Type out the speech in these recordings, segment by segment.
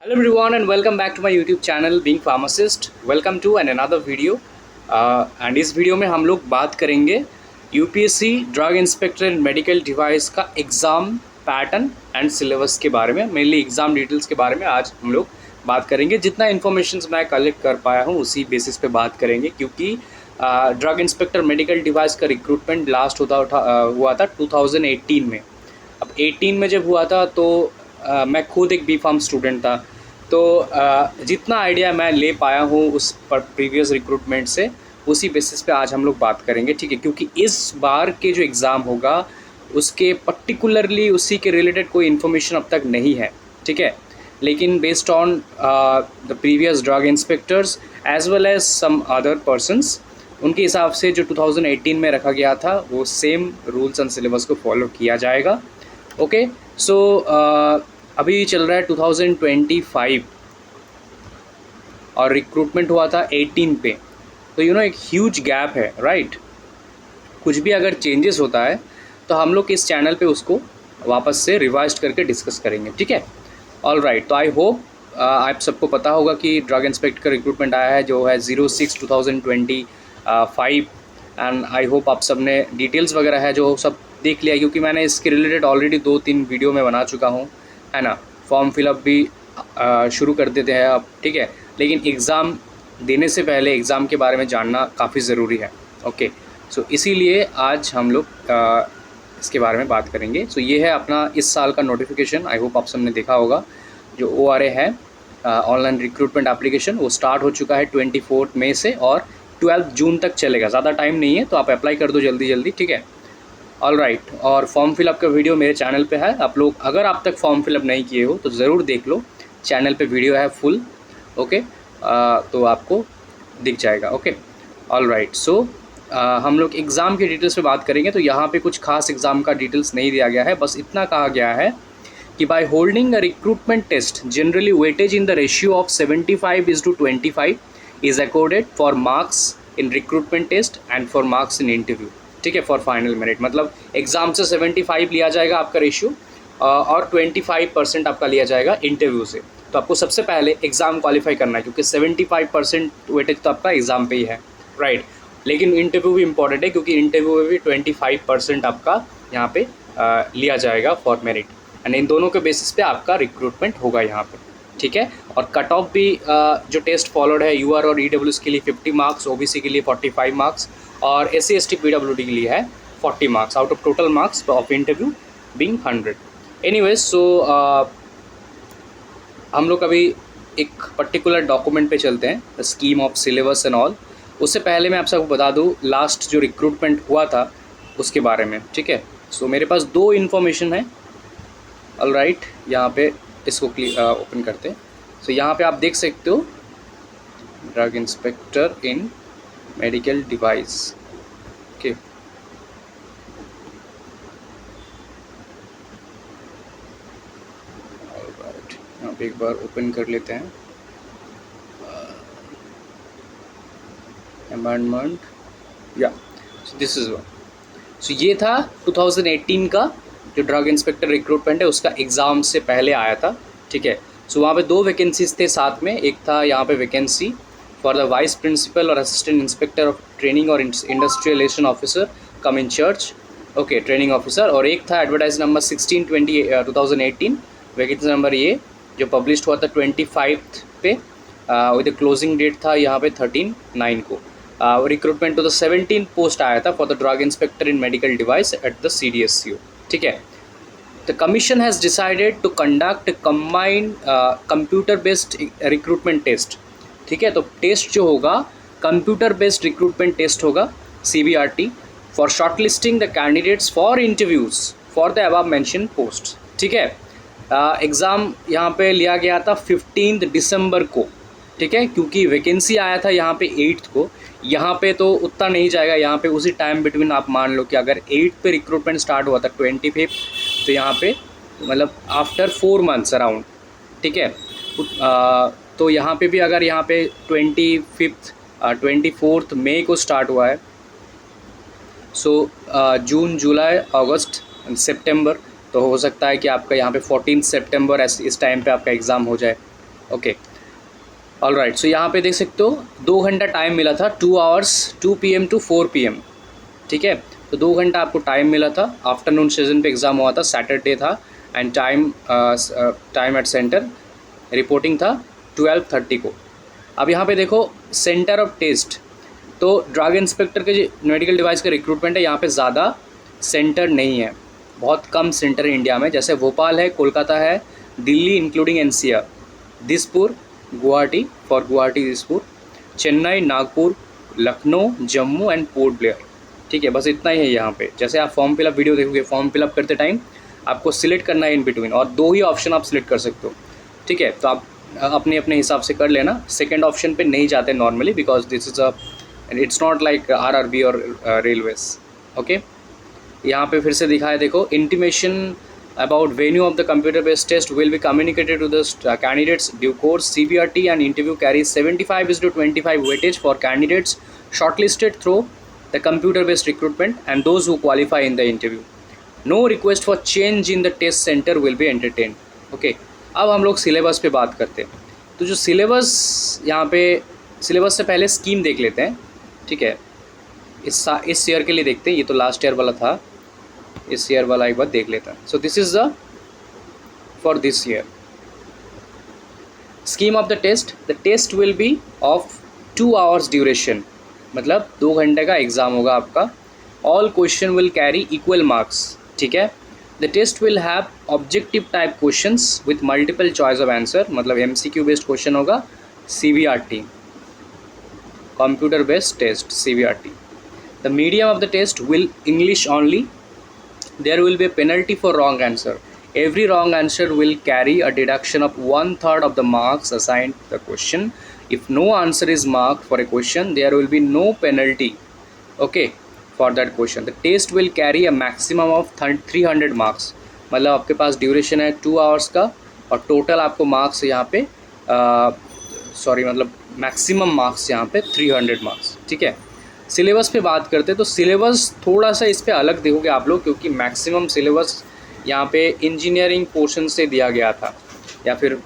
Hello everyone and welcome back to my YouTube channel Being Pharmacist. Welcome to another video. And इस video में हम लोग बात करेंगे UPSC drug inspector and medical device का exam pattern and syllabus के बारे में, मेनली एग्ज़ाम डिटेल्स के बारे में आज हम लोग बात करेंगे। जितना इन्फॉर्मेशन मैं कलेक्ट कर पाया हूँ उसी बेसिस पे बात करेंगे, क्योंकि ड्रग इंस्पेक्टर मेडिकल डिवाइस का रिक्रूटमेंट लास्ट हुआ था 2018 में। अब 18 में जब हुआ था तो मैं खुद एक बी फार्म स्टूडेंट था, तो जितना आइडिया मैं ले पाया हूँ उस पर प्रीवियस रिक्रूटमेंट से, उसी बेसिस पे आज हम लोग बात करेंगे, ठीक है। क्योंकि इस बार के जो एग्ज़ाम होगा उसके पर्टिकुलरली उसी के रिलेटेड कोई इन्फॉर्मेशन अब तक नहीं है, ठीक है। लेकिन based on the previous drug inspectors as well as some other persons, उनके हिसाब से जो 2018 में रखा गया था वो सेम रूल्स एंड सिलेबस को फॉलो किया जाएगा। ओके, सो अभी चल रहा है 2025 और रिक्रूटमेंट हुआ था 18 पे, तो एक ह्यूज गैप है, राइट। कुछ भी अगर चेंजेस होता है तो हम लोग इस चैनल पे उसको वापस से रिवाइज करके डिस्कस करेंगे, ठीक है। ऑल राइट, तो आई होप आप सबको पता होगा कि ड्रग इंस्पेक्टर का रिक्रूटमेंट आया है जो है 06/2025 एंड आई होप आप सब ने डिटेल्स वगैरह है जो सब देख लिया, क्योंकि मैंने इसके रिलेटेड ऑलरेडी 2-3 वीडियो में बना चुका हूँ, है ना। फॉर्म फिलअप भी शुरू कर देते हैं अब, ठीक है। लेकिन एग्ज़ाम देने से पहले एग्ज़ाम के बारे में जानना काफ़ी ज़रूरी है। ओके, सो इसीलिए आज हम लोग इसके बारे में बात करेंगे। सो ये है अपना इस साल का नोटिफिकेशन, आई होप आप सबने देखा होगा। जो ORA है ऑनलाइन रिक्रूटमेंट एप्लीकेशन, वो स्टार्ट हो चुका है 24 मई से और 12 जून तक चलेगा। ज़्यादा टाइम नहीं है, तो आप अप्लाई कर दो जल्दी जल्दी, ठीक है। ऑल राइट, और फॉर्म फिलअप का वीडियो मेरे चैनल पे है। आप लोग अगर आप तक फॉर्म फिलअप नहीं किए हो तो ज़रूर देख लो, चैनल पे वीडियो है फुल, ओके। तो आपको दिख जाएगा, ओके। ऑल राइट, सो हम लोग एग्ज़ाम की डिटेल्स पे बात करेंगे। तो यहाँ पे कुछ खास एग्ज़ाम का डिटेल्स नहीं दिया गया है, बस इतना कहा गया है कि by holding a recruitment test generally weightage in the ratio of 75:25 is accorded for marks in recruitment test and for marks in interview, ठीक है, फॉर फाइनल मेरिट। मतलब एग्ज़ाम से 75 लिया जाएगा आपका रेशियो और 25% आपका लिया जाएगा इंटरव्यू से। तो आपको सबसे पहले एग्ज़ाम क्वालिफाई करना है, क्योंकि 75% वेटेज तो आपका एग्ज़ाम पे ही है, राइट। लेकिन इंटरव्यू भी इंपॉर्टेंट है, क्योंकि इंटरव्यू में भी 25% आपका यहाँ पे लिया जाएगा फॉर मेरिट, एंड इन दोनों के बेसिस पे आपका रिक्रूटमेंट होगा यहाँ पे, ठीक है। और कट ऑफ भी जो टेस्ट फॉलोड है UR और EWS के लिए 50 मार्क्स, OBC के लिए 45 मार्क्स और SC ST PWD के लिए है 40 marks out of total marks of interview being 100। Anyways, so हम लोग अभी एक पर्टिकुलर डॉक्यूमेंट पे चलते हैं, the scheme of syllabus and all. उससे पहले मैं आप सबको बता दूँ लास्ट जो रिक्रूटमेंट हुआ था उसके बारे में, ठीक है। सो मेरे पास 2 इन्फॉर्मेशन है। ऑल राइट, यहाँ पे इसको ओपन करते हैं। सो यहाँ पे आप देख सकते हो drug inspector in medical device, okay. Alright, यहाँ पे एक बार ओपन कर लेते हैं। अमेंडमेंट, या दिस इज वन। सो ये था 2018 का जो ड्रग इंस्पेक्टर रिक्रूटमेंट है, उसका एग्ज़ाम से पहले आया था, ठीक है। सो वहाँ पे 2 वैकेंसीज थे साथ में। एक था यहाँ पे vacancy for the vice principal और असिस्टेंट इंस्पेक्टर ऑफ ट्रेनिंग और industrial relation officer cum in charge, okay, training officer. और एक था एडवर्टाइज नंबर 16/20 वैकेंसी नंबर ये जो पब्लिश हुआ था 25 पे विद क्लोजिंग डेट था यहाँ पे 13/9 को। रिक्रूटमेंट टू द 17 पोस्ट आया था for the drug inspector in medical device at the CDSCO, ठीक है। The commission has decided to conduct combined computer based recruitment test, ठीक है। तो टेस्ट जो होगा कंप्यूटर बेस्ड रिक्रूटमेंट टेस्ट होगा, CBRT, for short listing the candidates for interviews for the above mention post, ठीक है। एग्ज़ाम यहाँ पे लिया गया था 15 दिसंबर को, ठीक है, क्योंकि वैकेंसी आया था यहाँ पे 8 को। यहाँ पे तो उतना नहीं जाएगा, यहाँ पे उसी टाइम बिटवीन आप मान लो कि अगर 8 पे रिक्रूटमेंट स्टार्ट हुआ था 25, तो यहाँ पे मतलब आफ्टर 4 मंथ्स अराउंड, ठीक है। तो यहाँ पे भी अगर यहाँ पे 24 मई को स्टार्ट हुआ है, सो जून, जुलाई, अगस्त, सितंबर, तो हो सकता है कि आपका यहाँ पे 14 सितंबर इस टाइम पे आपका एग्ज़ाम हो जाए, ओके, ऑल राइट। सो यहाँ पे देख सकते हो 2 घंटा टाइम मिला था, 2 आवर्स 2 PM टू 4 PM, ठीक है। तो 2 घंटा आपको टाइम मिला था। आफ्टरनून सेशन पे एग्ज़ाम हुआ था, सैटरडे था, and time at centre reporting था 12:30 को। अब यहाँ पे देखो सेंटर ऑफ टेस्ट, तो ड्रग इंस्पेक्टर के जो मेडिकल डिवाइस का रिक्रूटमेंट है, यहाँ पे ज़्यादा सेंटर नहीं है, बहुत कम सेंटर है इंडिया में। जैसे भोपाल है, कोलकाता है, Delhi including NCR, Dispur, Guwahati for Guwahati Dispur, Chennai, Nagpur, Lucknow, Jammu and port Blair, ठीक है। बस इतना ही है यहाँ पे। जैसे आप फॉर्म फिलअप वीडियो देखोगे, फॉर्म फिलअप करते टाइम आपको सिलेक्ट करना है इन बिटवीन, और 2 ही ऑप्शन आप सिलेक्ट कर सकते हो, ठीक है। तो आप अपने अपने हिसाब से कर लेना। सेकेंड ऑप्शन पे नहीं जाते normally, because this is it's not like RRB और रेलवेज, ओके। यहाँ पे फिर से दिखाया, देखो intimation about venue of the computer based test will be communicated to the candidates due course. CBRT and interview carries 75:25 weightage for candidates shortlisted through the computer based recruitment and those who qualify in the interview. No request for change in the test center will be entertained. Okay, अब हम लोग syllabus पे बात करते हैं। तो जो syllabus यहाँ पे, सिलेबस से पहले स्कीम देख लेते हैं, ठीक है। इस ईयर के लिए देखते हैं, ये तो लास्ट ईयर वाला था, इस ईयर वाला एक बार देख लेता है। So this is the for this year scheme of the test will be of 2 hours duration, मतलब 2 घंटे का एग्जाम होगा आपका। All question will carry equal marks, ठीक है। The test will have objective type questions with multiple choice of answer, मतलब MCQ based question होगा। CBRT, computer based test, CBRT। The medium of the test will English only. There will be a penalty for wrong answer. Every wrong answer will carry a deduction of 1/3 of the marks assigned to the question. If no answer is marked for a question, there will be no penalty, okay, for that question. The test will carry a maximum of 300 marks. मतलब आपके पास duration है 2 hours का, और total आपको marks यहाँ पे मतलब maximum marks यहाँ पे 300 मार्क्स, ठीक है। सिलेबस पे बात करते हैं, तो सिलेबस थोड़ा सा इस पे अलग देखोगे आप लोग, क्योंकि मैक्सिमम सिलेबस यहाँ पे इंजीनियरिंग पोर्शन से दिया गया था, या फिर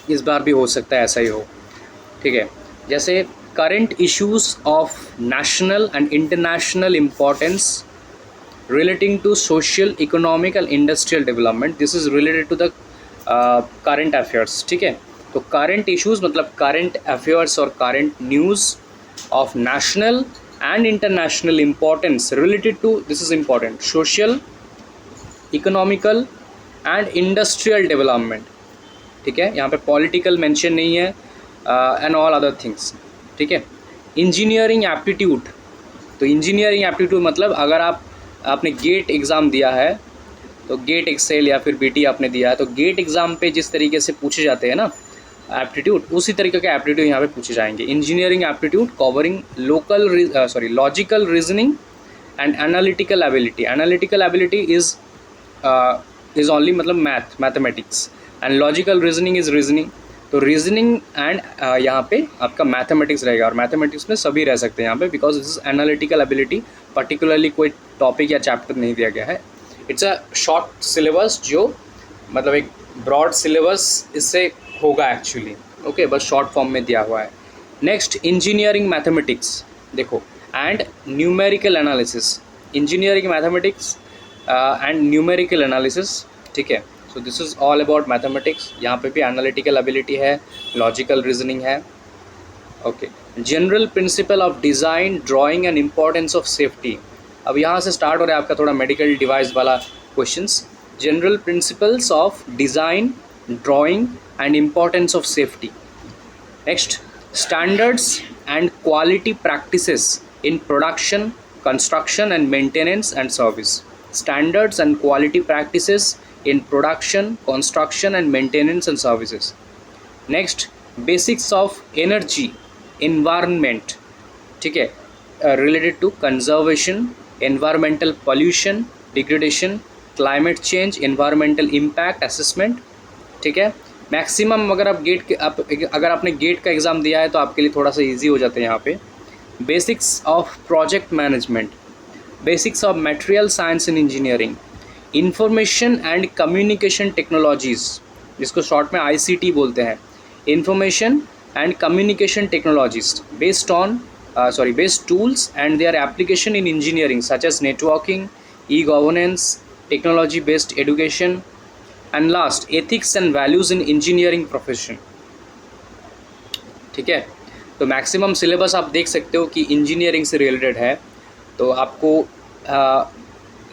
इस बार भी हो सकता है ऐसा ही हो, ठीक है। जैसे current issues of national and international importance relating to social, economic and industrial development, this is related to the current affairs, ठीक है। तो करंट इश्यूज़ मतलब करंट अफेयर्स और current news of national and international importance related to, this is important, social, economical and industrial development, ठीक है। यहाँ पे political mention नहीं है, and all other things, ठीक है। इंजीनियरिंग एप्टीट्यूड, तो इंजीनियरिंग एप्टीट्यूड मतलब अगर आपने गेट एग्ज़ाम दिया है, तो गेट एक्सेल या फिर BT आपने दिया है, तो गेट एग्ज़ाम पे जिस तरीके से पूछे जाते हैं ना एप्टीट्यूड, उसी तरीके के एप्टीट्यूड यहाँ पे पूछे जाएंगे। Engineering aptitude covering logical reasoning and analytical ability. Analytical ability is only मतलब mathematics, and logical reasoning is reasoning. तो रीजनिंग एंड यहाँ पे आपका मैथमेटिक्स रहेगा, और मैथमेटिक्स में सभी रह सकते हैं यहाँ पे, because this is analytical ability. Particularly कोई टॉपिक या चैप्टर नहीं दिया गया है। इट्स अ शॉर्ट सिलेबस, जो मतलब एक ब्रॉड सिलेबस इससे होगा एक्चुअली, ओके, बस शॉर्ट फॉर्म में दिया हुआ है। नेक्स्ट इंजीनियरिंग मैथमेटिक्स देखो, and numerical analysis, engineering mathematics and numerical analysis, ठीक है। So this is all about mathematics. यहाँ पे भी एनालिटिकल एबिलिटी है, लॉजिकल रीजनिंग है, okay. General principle of design, drawing and importance of safety. अब यहाँ से स्टार्ट हो रहा है आपका थोड़ा मेडिकल डिवाइस वाला questions. General principles of design, drawing and importance of safety. Next, standards and quality practices in production, construction and maintenance and service. Standards and quality practices in production, construction and maintenance and services. Next, basics of energy, environment, ठीक है, related to conservation, environmental pollution, degradation, climate change, environmental impact assessment, ठीक है। Maximum अगर अगर आपने gate का exam दिया है तो आपके लिए थोड़ा सा इजी हो जाता है यहाँ पे। Basics of project management, basics of material science and engineering, information and communication technologies, जिसको शॉर्ट में ICT बोलते हैं, information and communication technologies based tools and their application in engineering such as networking, e-governance, technology based education, and last ethics and values in engineering profession. ठीक है, तो maximum syllabus आप देख सकते हो कि इंजीनियरिंग से रिलेटेड है। तो आपको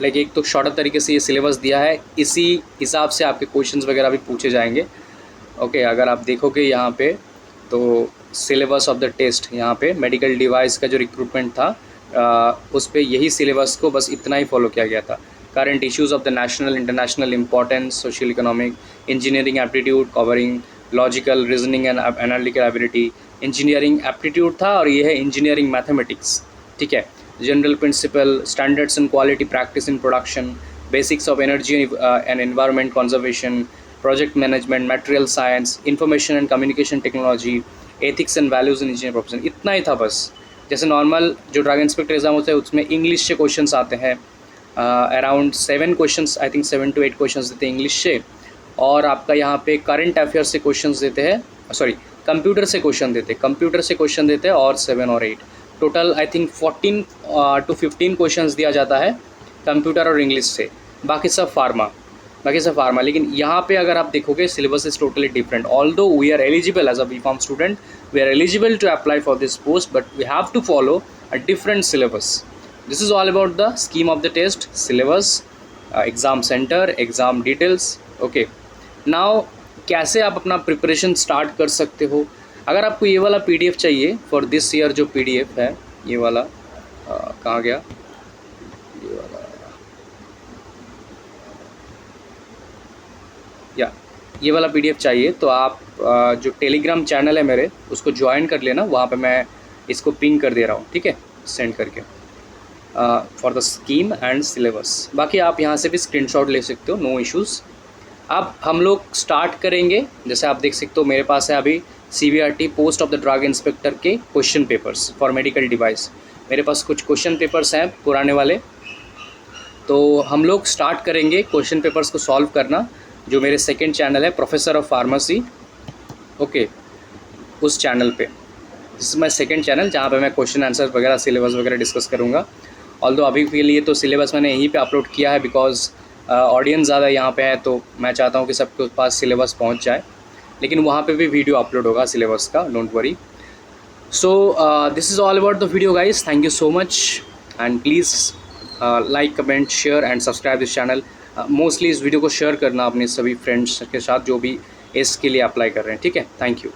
लाइक एक तो शॉर्टर तरीके से ये सिलेबस दिया है, इसी हिसाब से आपके क्वेश्चंस वगैरह भी पूछे जाएंगे। ओके, अगर आप देखोगे यहाँ पे तो सिलेबस ऑफ द टेस्ट, यहाँ पे मेडिकल डिवाइस का जो रिक्रूटमेंट था उस पर यही सिलेबस को बस इतना ही फॉलो किया गया था। Current issues of the national international importance, social economic, engineering aptitude covering logical reasoning and analytical ability, engineering aptitude था, और ये है इंजीनियरिंग मैथमेटिक्स। ठीक है, general principle, standards and quality practice in production, basics of energy and environment conservation, project management, material science, information and communication technology, ethics and values in engineering profession. इतना ही था बस। जैसे नॉर्मल जो drug inspector exam होते हैं उसमें English से questions आते हैं, around 7 questions, I think 7 to 8 questions देते हैं इंग्लिश से, और आपका यहाँ पे करंट अफेयर से क्वेश्चंस देते हैं, सॉरी कंप्यूटर से क्वेश्चन देते हैं और 7 और 8 total I think 14 to 15 questions दिया जाता है कंप्यूटर और इंग्लिश से, बाकी सब फार्मा। लेकिन यहाँ पे अगर आप देखोगे syllabus is totally different. Although we are eligible as a B Pharm student, we are eligible to apply for this post, but we have to follow a different syllabus. This is all about the scheme of the test, syllabus, exam centre, exam details. Okay, now कैसे आप अपना preparation start कर सकते हो। अगर आपको ये वाला PDF चाहिए फॉर दिस ईयर, जो PDF है ये वाला, कहाँ गया ये वाला, या ये वाला PDF चाहिए तो आप जो टेलीग्राम चैनल है मेरे उसको ज्वाइन कर लेना, वहाँ पे मैं इसको पिंग कर दे रहा हूँ। ठीक है, सेंड करके for the scheme and syllabus. बाकी आप यहाँ से भी स्क्रीनशॉट ले सकते हो, नो इश्यूज़। अब हम लोग स्टार्ट करेंगे। जैसे आप देख सकते हो मेरे पास है अभी CBRT post of the drug inspector के question papers for medical device. मेरे पास कुछ क्वेश्चन पेपर्स हैं पुराने वाले, तो हम लोग स्टार्ट करेंगे क्वेश्चन पेपर्स को सॉल्व करना। जो मेरे सेकंड चैनल है प्रोफेसर ऑफ फार्मेसी, ओके, उस चैनल पे, this is my second channel जहाँ पे मैं क्वेश्चन आंसर वगैरह, सिलेबस वगैरह डिस्कस करूँगा। ऑल्दो अभी के लिए तो सिलेबस मैंने यहीं पे अपलोड किया है बिकॉज ऑडियंस ज़्यादा यहाँ पे है, तो मैं चाहता हूँ कि सबके पास सिलेबस पहुँच जाए, लेकिन वहाँ पे भी वीडियो अपलोड होगा सिलेबस का, don't worry. So this is all about the video guys, thank you so much, and please like, comment, share and subscribe this channel. Mostly इस वीडियो को शेयर करना अपने सभी फ्रेंड्स के साथ जो भी इसके लिए अप्लाई कर रहे हैं। ठीक है, थैंक यू।